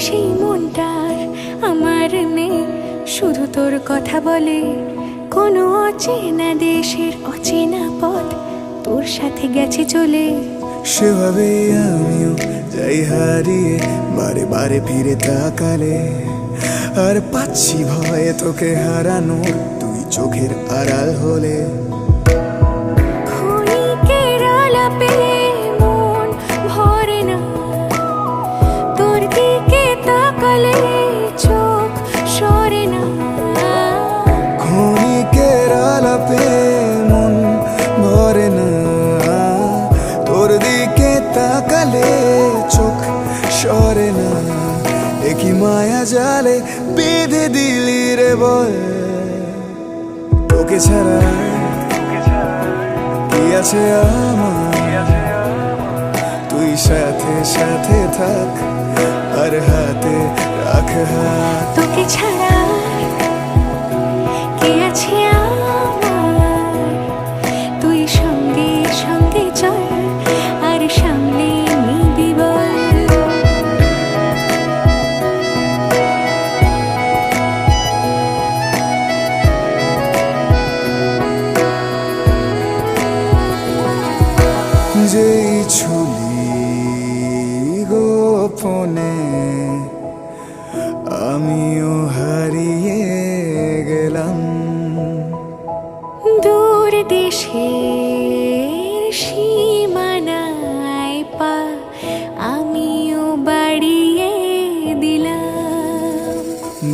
সেই মনটার আমার নেই, শুধু তোর কথা বলে। কোনো অচেনা দেশের অচেনা পথ তোর সাথে গেছে চলে। সেভাবে আমিও যাই হারিয়ে, বারে বারে ফিরে তাকালে। আর পাচ্ছি ভয়ে তোকে হারানোর, তুই চোখের আড়াল হলে। ক্ষণিকের আলাপে মন ভরে না, তোর দিকে তাকালে চোখ সরে না। ক্ষণিকের আলাপে মন ভরে না, তোর দিকে তাকালে চোখ সরে না। একই মায়া জালে বেঁধে দিলি রে বল, তোকে ছাড়া কি আছে আমার? তুই সাথে সাথে থাক, আর হাতে রাখ হাত। তোকে ছাড়া কে আছে আমার? তুই সঙ্গে সঙ্গে চল, আর সামনে নিবি বল। যেই ছুলি গোপনে আমিও হারিয়ে গেলাম। দূর দেশের সীমানায় পা আমিও বাড়িয়ে দিলাম।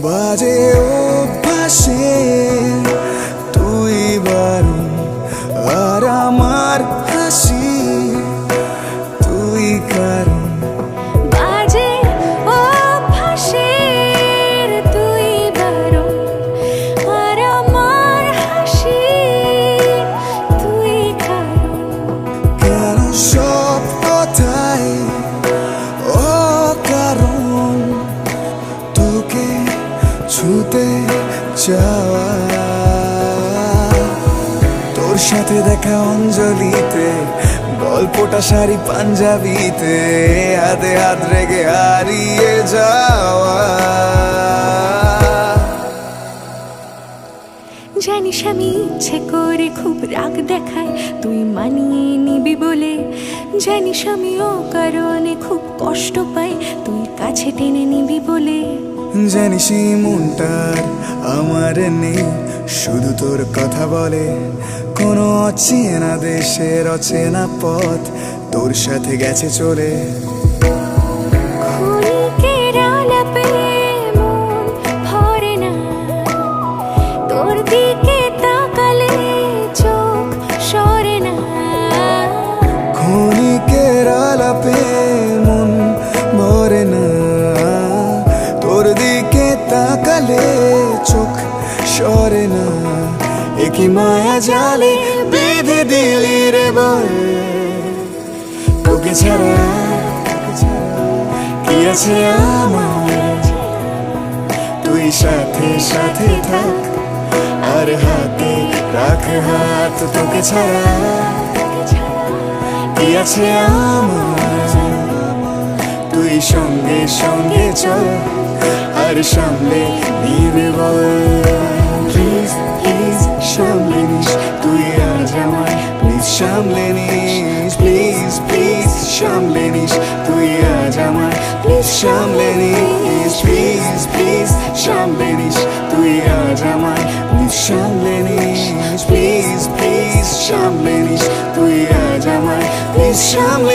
বাজে অভ্যাসে তুই বারণ, আর আমার হাসি তুই কারণ। বাজে অভ্যাসের তুই বারণ, আর আমার হাসি তুই কারণ। কেন সব কথাই অকারণ, তোকে ছুতে চাওয়া। তোর সাথে দেখা অঞ্জলিতে, গল্পটা শাড়ি পাঞ্জাবিতে, হাতে হাত রেখে হারিয়ে যাওয়া। জানিস আমি ইচ্ছে করে খুব রাগ দেখাই, তুই মানিয়ে নিবি বলে। জানিস আমি অকারণে খুব কষ্ট পাই, তুই কাছে টেনে নিবি বলে। জানিস এই মনটার আমার নেই, শুধু তোর কথা বলে। কোনো অচেনা দেশের অচেনা পথ তোর সাথে গেছে চলে। ক্ষণিকের আলাপে মন ভরে না, তোর দিকে তাকালে চোখ সরে না। ক্ষণিকের আলাপে মন ভরে না, তোর দিকে তাকালে চোখ সরে না। একই মায়া জালে বেঁধে দিলি রে বল, তোকে ছাড়া কি আছে আমার? তুই সাথে সাথে থাক, আর হাতে রাখ হাত। তোকে ছাড়া কি আছে আমার? তুই সঙ্গে সঙ্গে চল, আর সামলে নিবি বল। প্লিজ প্লিজ সামলে নিস তুই আজ আমায়, প্লিজ সামলে নিস। প্লিজ প্লিজ সামলে নিস তুই আজ আমায়, প্লিজ সামলে নিস। প্লিজ প্লিজ সামলে নিস তুই আজ আমায়, প্লিজ সামলে নিস। প্লিজ প্লিজ সামলে নিস তুই আজ আমায়, প্লিজ সামলে